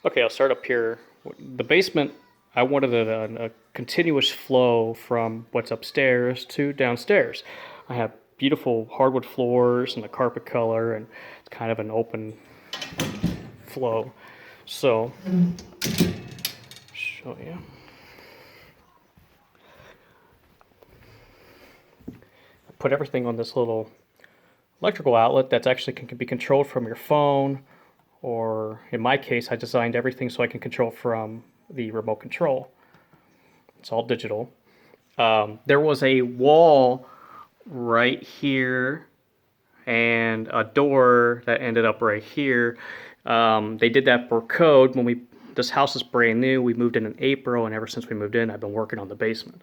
Okay, I'll start up here. The basement, I wanted a continuous flow from what's upstairs to downstairs. I have beautiful hardwood floors and the carpet color, and it's kind of an open flow. So, show you. I put everything on this little electrical outlet that's actually can be controlled from your phone, or in my case, I designed everything so I can control from the remote control. It's all digital. There was a wall right here and a door that ended up right here. They did that for code when this house is brand new. We moved in April, and ever since we moved in, I've been working on the basement.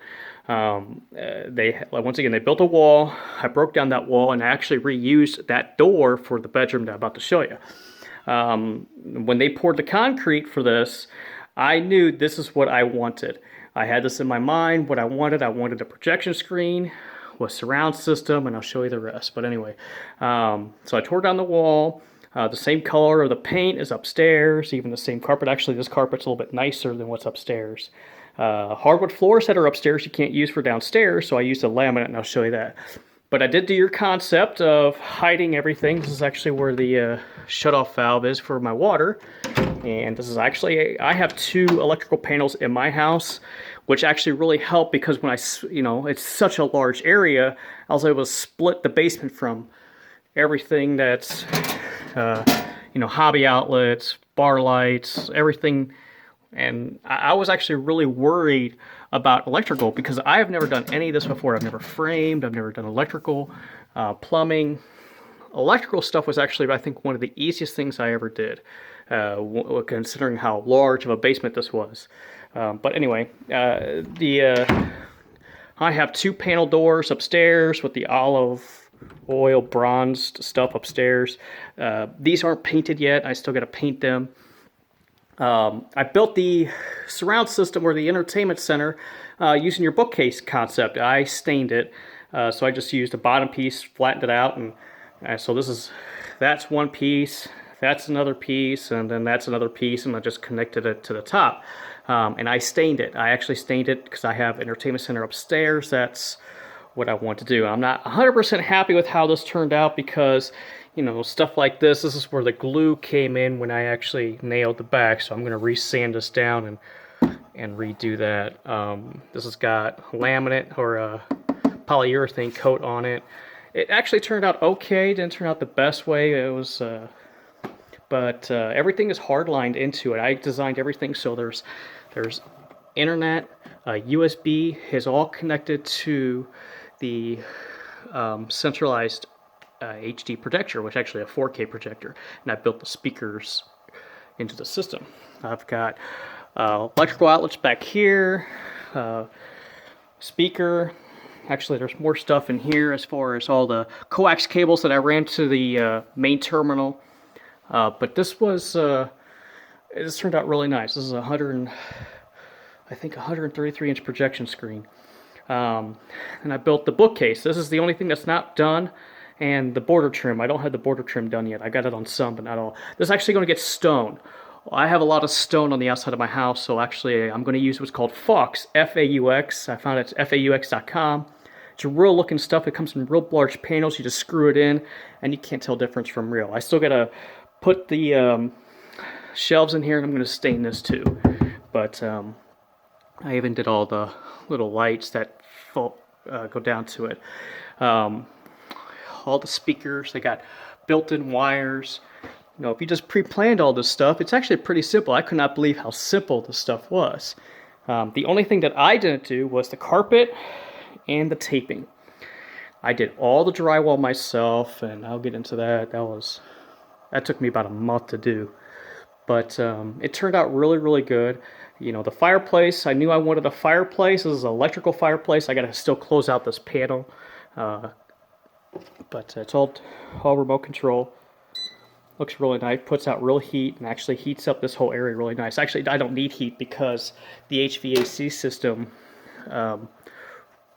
Once again, they built a wall. I broke down that wall, and I actually reused that door for the bedroom that I'm about to show you. When they poured the concrete for this, I knew this is what I wanted. I had this in my mind, what I wanted. I wanted a projection screen with surround system, and I'll show you the rest. But anyway, so I tore down the wall. The same color of the paint is upstairs, even the same carpet. Actually, this carpet's a little bit nicer than what's upstairs. Hardwood floors that are upstairs you can't use for downstairs, so I used a laminate, and I'll show you that. But I did do your concept of hiding everything. This is actually where the shutoff valve is for my water. And this is actually, I have 2 electrical panels in my house, which actually really help because when it's such a large area, I was able to split the basement from everything that's, hobby outlets, bar lights, everything. And I was actually really worried about electrical because I have never done any of this before. I've never framed, I've never done electrical, plumbing. Electrical stuff was actually, I think, one of the easiest things I ever did, considering how large of a basement this was. But anyway, I have 2 panel doors upstairs with the olive oil bronzed stuff upstairs. These aren't painted yet. I still got to paint them. I built the surround system or the entertainment center using your bookcase concept. I stained it, so I just used a bottom piece, flattened it out, and so that's one piece, that's another piece, and then that's another piece, and I just connected it to the top. And I stained it. I actually stained it because I have entertainment center upstairs. That's what I want to do. I'm not 100% happy with how this turned out because, stuff like this is where the glue came in when I actually nailed the back. So I'm going to re-sand this down and redo that. This has got laminate or a polyurethane coat on it. It actually turned out okay. Didn't turn out the best way. It was, but everything is hard-lined into it. I designed everything so there's internet, USB is all connected to the centralized HD projector, which is actually a 4K projector, and I built the speakers into the system. I've got electrical outlets back here, speaker. Actually, there's more stuff in here as far as all the coax cables that I ran to the main terminal. But this turned out really nice. This is I think 133-inch projection screen. And I built the bookcase. This is the only thing that's not done. And the border trim. I don't have the border trim done yet. I got it on some, but not all. This is actually going to get stone. I have a lot of stone on the outside of my house, so actually I'm going to use what's called Faux, F-A-U-X. I found it at FAUX.com. It's real looking stuff. It comes in real large panels. You just screw it in, and you can't tell difference from real. I still got to put the shelves in here, and I'm going to stain this too. But I even did all the little lights that go down to it. All the speakers, they got built-in wires. If you just pre-planned all this stuff, it's actually pretty simple. I could not believe how simple this stuff was. The only thing that I didn't do was the carpet and the taping. I did all the drywall myself, and I'll get into that. That took me about a month to do. But it turned out really, really good. The fireplace, I knew I wanted a fireplace. This is an electrical fireplace. I got to still close out this panel. But it's all remote control. Looks really nice. Puts out real heat and actually heats up this whole area really nice. Actually, I don't need heat because the HVAC system,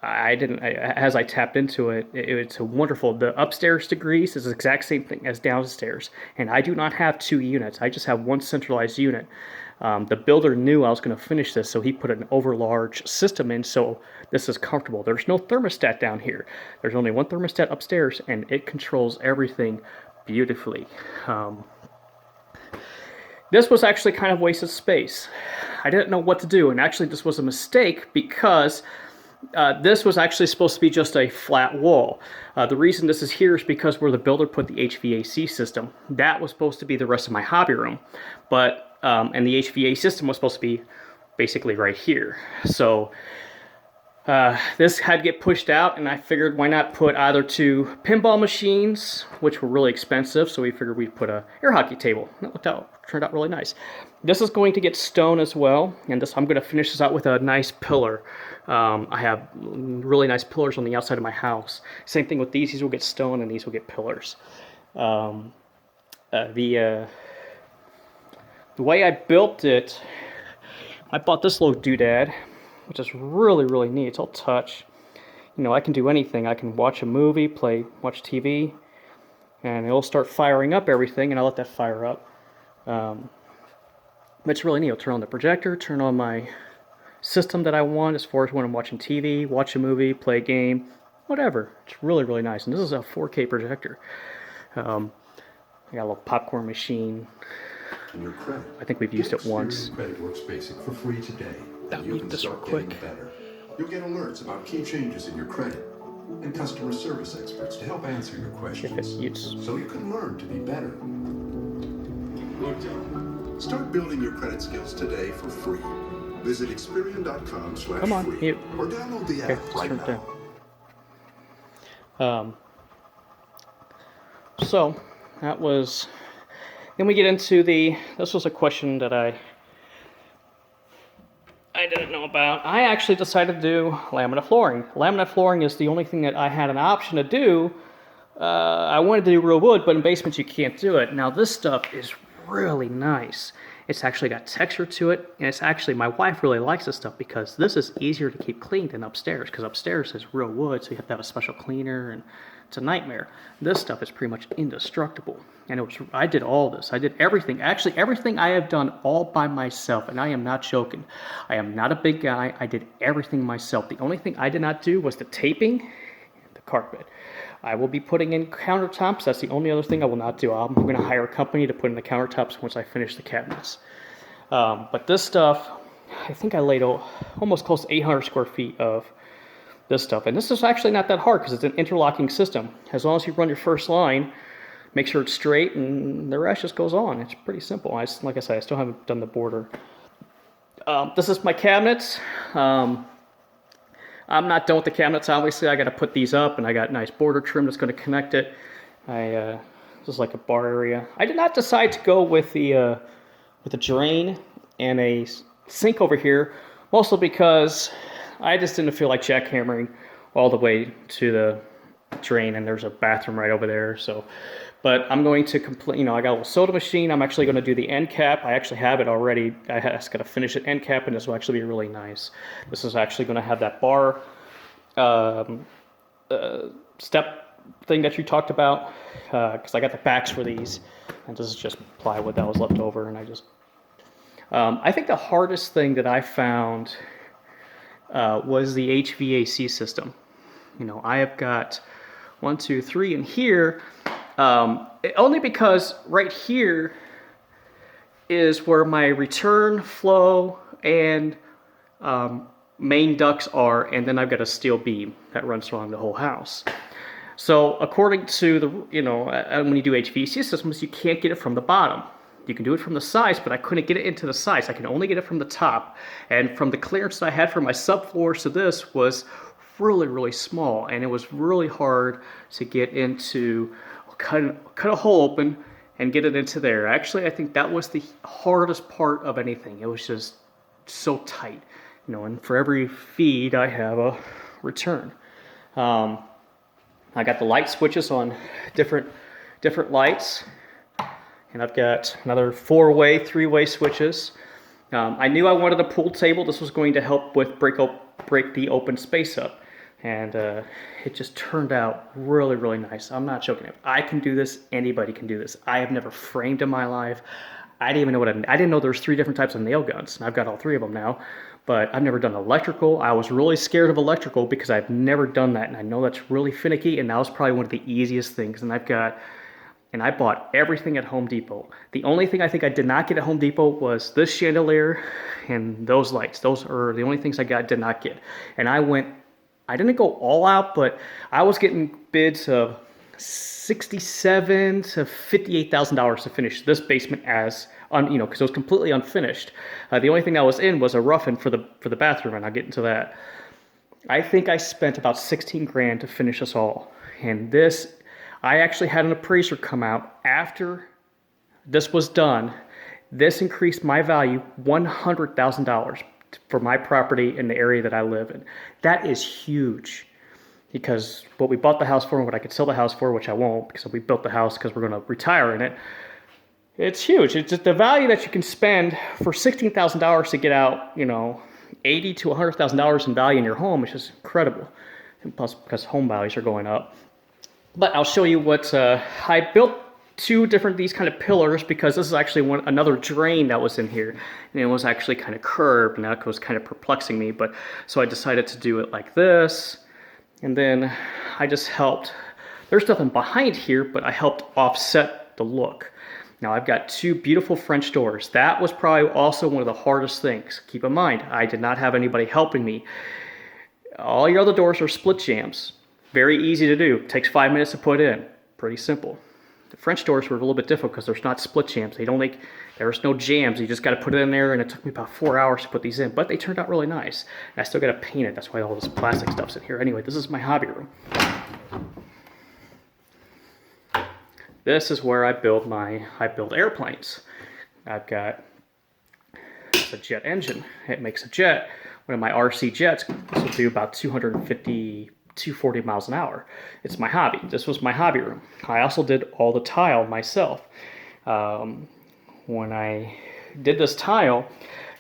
as I tapped into it, it's a wonderful. The upstairs degrees is the exact same thing as downstairs, and I do not have 2 units. I just have one centralized unit. The builder knew I was going to finish this, so he put an overlarge system in, so this is comfortable. There's no thermostat down here. There's only one thermostat upstairs, and it controls everything beautifully. This was actually kind of wasted space. I didn't know what to do, and actually this was a mistake because this was actually supposed to be just a flat wall. The reason this is here is because where the builder put the HVAC system, that was supposed to be the rest of my hobby room, but and the HVAC system was supposed to be basically right here. So this had to get pushed out, and I figured why not put either 2 pinball machines, which were really expensive, so we figured we'd put a air hockey table. That turned out really nice. This is going to get stone as well, and I'm going to finish this out with a nice pillar. I have really nice pillars on the outside of my house. Same thing with these will get stone, and these will get pillars. The way I built it, I bought this little doodad, which is really, really neat. It's all touch. You know, I can do anything. I can watch a movie, watch TV, and it'll start firing up everything, and I'll let that fire up. But it's really neat. I'll turn on the projector, turn on my system that I want as far as when I'm watching TV, watch a movie, play a game, whatever. It's really, really nice. And this is a 4K projector. I got a little popcorn machine. And your credit. I think we've used it once. Credit works basic for free today. I'll You mute can this real start quick. getting better. You'll get alerts about key changes in your credit and customer service experts to help answer your questions. So you can learn to be better. Start building your credit skills today for free. Visit Experian.com/free. Come on, mute. Or download the Okay, app right turn it now. down. So that was. Then we get into this was a question that I didn't know about. I actually decided to do laminate flooring. Laminate flooring is the only thing that I had an option to do. I wanted to do real wood, but in basements you can't do it. Now this stuff is really nice. It's actually got texture to it, and it's actually, my wife really likes this stuff because this is easier to keep clean than upstairs, because upstairs is real wood, so you have to have a special cleaner, and it's a nightmare. This stuff is pretty much indestructible, and I did all this. I did everything. Actually, everything I have done all by myself, and I am not joking. I am not a big guy. I did everything myself. The only thing I did not do was the taping and the carpet. I will be putting in countertops. That's the only other thing I will not do. I'm going to hire a company to put in the countertops once I finish the cabinets. But this stuff, I think I laid almost close to 800 square feet of this stuff. And this is actually not that hard because it's an interlocking system. As long as you run your first line, make sure it's straight, and the rest just goes on. It's pretty simple. Like I said, I still haven't done the border. This is my cabinets. I'm not done with the cabinets, obviously. I got to put these up, and I got nice border trim that's going to connect it. This is like a bar area. I did not decide to go with the drain and a sink over here, mostly because I just didn't feel like jackhammering all the way to the drain, and there's a bathroom right over there. So, but I'm going to complete. I got a little soda machine. I'm actually going to do the end cap. I actually have it already. I just got to finish it end cap, and this will actually be really nice. This is actually going to have that bar step thing that you talked about, because I got the backs for these, and this is just plywood that was left over, and I think the hardest thing that I found was the HVAC system. I have got 1, 2, 3 in here, only because right here is where my return flow and main ducts are, and then I've got a steel beam that runs along the whole house. So according to the, when you do HVAC systems, you can't get it from the bottom. You can do it from the sides, but I couldn't get it into the sides. I can only get it from the top. And from the clearance that I had from my subfloors to this was really, really small. And it was really hard to get into, cut a hole open and get it into there. Actually, I think that was the hardest part of anything. It was just so tight. And for every feed, I have a return. I got the light switches on different lights. And I've got another 4-way, 3-way switches. I knew I wanted a pool table. This was going to help with break the open space up. And it just turned out really, really nice. I'm not joking. If I can do this, anybody can do this. I have never framed in my life. I didn't even know I didn't know there's 3 different types of nail guns. And I've got all 3 of them now. But I've never done electrical. I was really scared of electrical because I've never done that. And I know that's really finicky. And that was probably one of the easiest things. And I bought everything at Home Depot. The only thing I think I did not get at Home Depot was this chandelier and those lights. Those are the only things I did not get. And I didn't go all out, but I was getting bids of $67,000 to $58,000 to finish this basement because it was completely unfinished. The only thing that was in was a rough-in for the bathroom, and I'll get into that. I think I spent about 16 grand to finish this all. And this, I actually had an appraiser come out after this was done. This increased my value $100,000 for my property in the area that I live in. That is huge, because what we bought the house for and what I could sell the house for, which I won't because we built the house because we're going to retire in it, it's huge. It's just the value that you can spend for $16,000 to get out, $80,000 to $100,000 in value in your home is just incredible. And plus, because home values are going up. But I'll show you what I built. 2 different these kind of pillars because this is actually another drain that was in here, and it was actually kind of curved, and that was kind of perplexing me. But so I decided to do it like this, and then I just helped. There's nothing behind here, but I helped offset the look. Now I've got 2 beautiful French doors. That was probably also one of the hardest things. Keep in mind, I did not have anybody helping me. All your other doors are split jambs. Very easy to do. Takes 5 minutes to put in. Pretty simple. The French doors were a little bit difficult because there's not split jambs. There's no jams. You just got to put it in there, and it took me about 4 hours to put these in. But they turned out really nice. And I still got to paint it. That's why all this plastic stuff's in here. Anyway, this is my hobby room. This is where I build airplanes. I've got a jet engine. It makes a jet. One of my RC jets, this will do about 240 miles an hour. It's my hobby. This was my hobby room. I also did all the tile myself. When I did this tile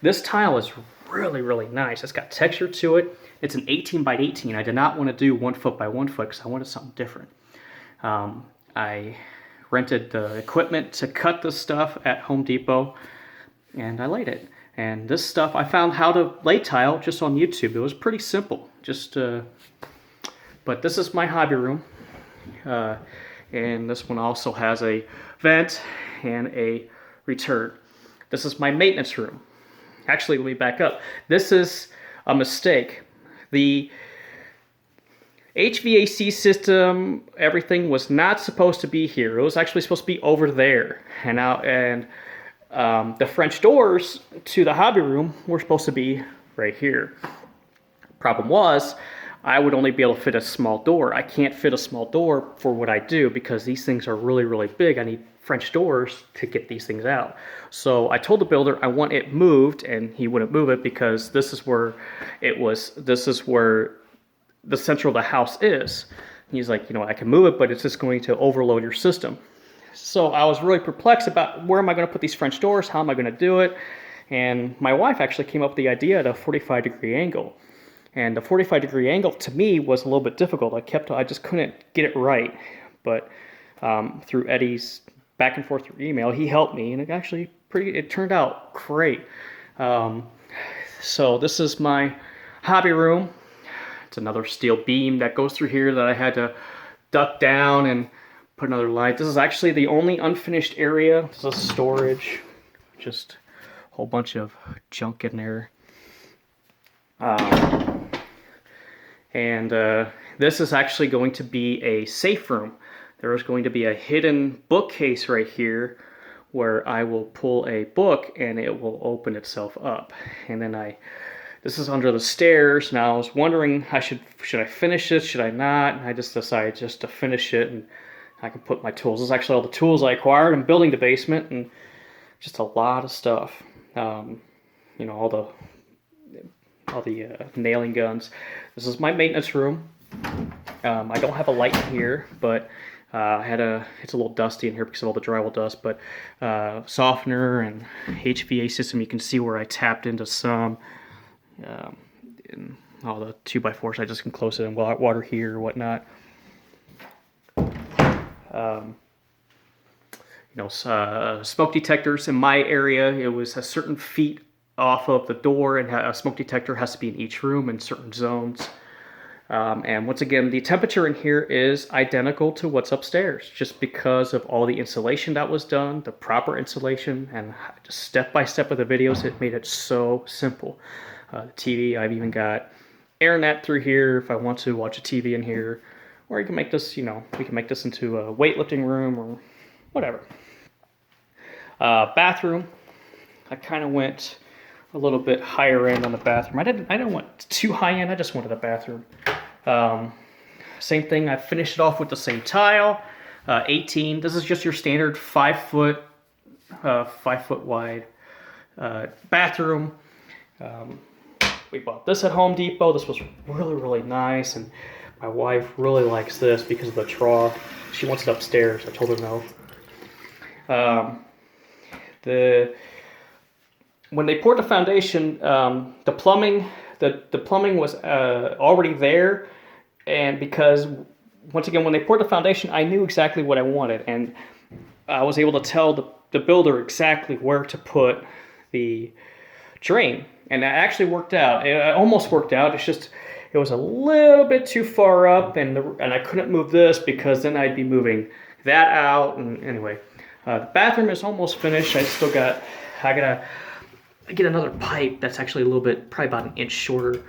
is really, really nice. It's got texture to it. It's an 18 by 18. I did not want to do 1 foot by 1 foot because I wanted something different. I rented the equipment to cut this stuff at Home Depot, and I laid it. And this stuff, I found how to lay tile just on YouTube. It was pretty simple. But this is my hobby room, and this one also has a vent and a return. This is my maintenance room. Actually, let me back up. This is a mistake. The HVAC system, everything was not supposed to be here. It was actually supposed to be over there. The French doors to the hobby room were supposed to be right here. Problem was, I would only be able to fit a small door. I can't fit a small door for what I do because these things are really, really big. I need French doors to get these things out. So I told the builder I want it moved, and he wouldn't move it because this is where the center of the house is. He's like, I can move it, but it's just going to overload your system. So I was really perplexed about where am I going to put these French doors? How am I going to do it? And my wife actually came up with the idea at a 45-degree angle. And the 45-degree angle to me was a little bit difficult. I just couldn't get it right. But through Eddie's back and forth through email, he helped me, and it turned out great. So this is my hobby room. It's another steel beam that goes through here that I had to duck down and put another light. This is actually the only unfinished area. This is storage. Just a whole bunch of junk in there. This is actually going to be a safe room. There is going to be a hidden bookcase right here where I will pull a book and it will open itself up. And then this is under the stairs. Now I was wondering, should I finish it? Should I not? And I just decided just to finish it, and I can put my tools. This is actually all the tools I acquired in building the basement, and just a lot of stuff. All the nailing guns. This is my maintenance room. I don't have a light in here, but it's a little dusty in here because of all the drywall dust, but softener and HVAC system, you can see where I tapped into some. And all the 2x4s. I just can close it in water here or whatnot. Smoke detectors in my area, it was a certain feet off of the door, and a smoke detector has to be in each room in certain zones. And once again, the temperature in here is identical to what's upstairs, just because of all the insulation that was done, the proper insulation, and just step by step with the videos, it made it so simple. The TV, I've even got internet through here if I want to watch a TV in here, or you can make this, we can make this into a weightlifting room or whatever. Bathroom, I kind of went a little bit higher end on the bathroom. I didn't want too high end. I just wanted a bathroom. Same thing. I finished it off with the same tile, 18. This is just your standard 5 foot wide bathroom. We bought this at Home Depot. This was really, really nice, and my wife really likes this because of the trough. She wants it upstairs. I told her no. When they poured the foundation, the plumbing was already there, and because once again, when they poured the foundation, I knew exactly what I wanted, and I was able to tell the builder exactly where to put the drain, and that actually worked out. It almost worked out. It's just it was a little bit too far up, and I couldn't move this because then I'd be moving that out. And anyway, the bathroom is almost finished. I gotta get another pipe that's actually a little bit, probably about 1 inch shorter,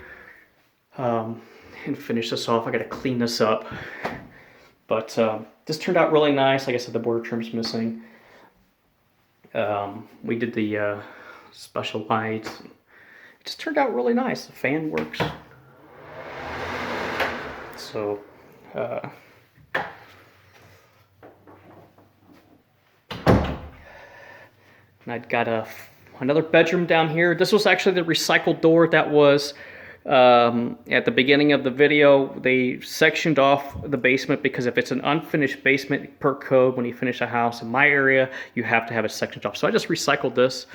and finish this off. I gotta clean this up, but this turned out really nice. Like I said, the border trim's missing. We did the special lights. It just turned out really nice. The fan works. So, and I've got another bedroom down here. This was actually the recycled door that was at the beginning of the video. They sectioned off the basement because if it's an unfinished basement per code, when you finish a house in my area, you have to have it sectioned off. So I just recycled this.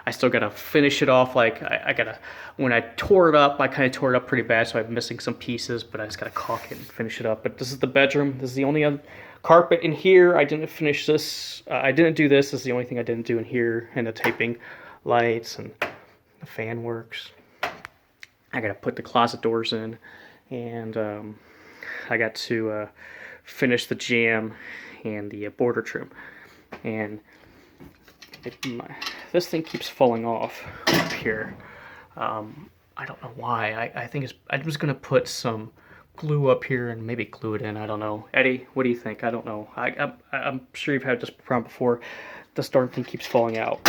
I still gotta finish it off. Like I gotta, when I tore it up, I kind of tore it up pretty bad, so I'm missing some pieces, but I just gotta caulk it and finish it up. But this is the bedroom. This is the only other carpet in here. I didn't finish this. I didn't do this. This is the only thing I didn't do in here. And the taping lights and the fan works. I gotta put the closet doors in, and I got to finish the jamb and the border trim. And this thing keeps falling off up here. I don't know why. I think I'm just gonna put some glue up here and maybe glue it in. I don't know. Eddie, what do you think? I don't know. I'm sure you've had this problem before. This darn thing keeps falling out.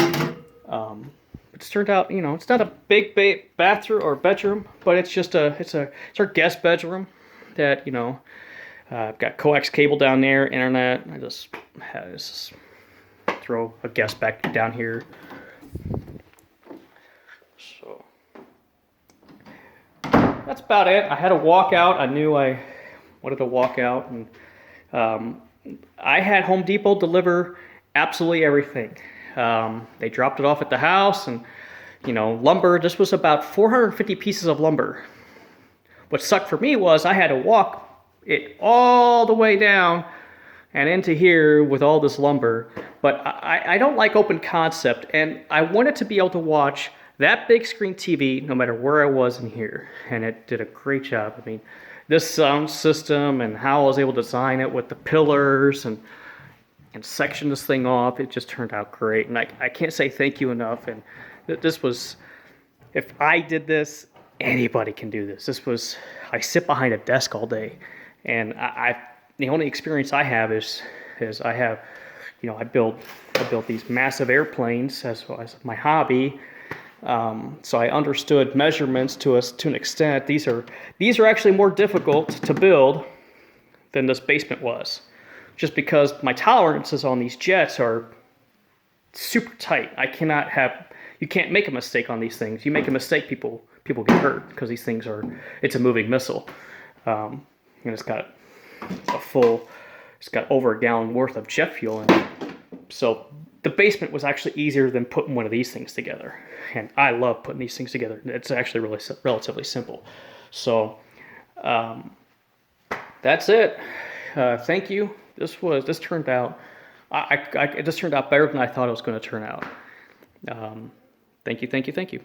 It's turned out, it's not a big bathroom or bedroom, but it's just it's our guest bedroom that, I've got coax cable down there, internet. I just throw a guest back down here. So that's about it. I had a walkout. I knew I wanted to walk out, and I had Home Depot deliver absolutely everything. They dropped it off at the house, and lumber. This was about 450 pieces of lumber. What sucked for me was I had to walk it all the way down and into here with all this lumber. But I don't like open concept, and I wanted to be able to watch that big screen TV no matter where I was in here, and it did a great job. I mean, this sound system and how I was able to design it with the pillars and section this thing off, it just turned out great. And I can't say thank you enough. And this was, if I did this, anybody can do this. I sit behind a desk all day, and the only experience I have is I have, I build these massive airplanes as my hobby. So I understood measurements to an extent. These are actually more difficult to build than this basement was, just because my tolerances on these jets are super tight. You can't make a mistake on these things. You make a mistake, people get hurt, because these things it's a moving missile. And it's got over a gallon worth of jet fuel in it. So the basement was actually easier than putting one of these things together. And I love putting these things together. It's actually really relatively simple. So that's it. Thank you. This turned out, it just turned out better than I thought it was going to turn out. Thank you.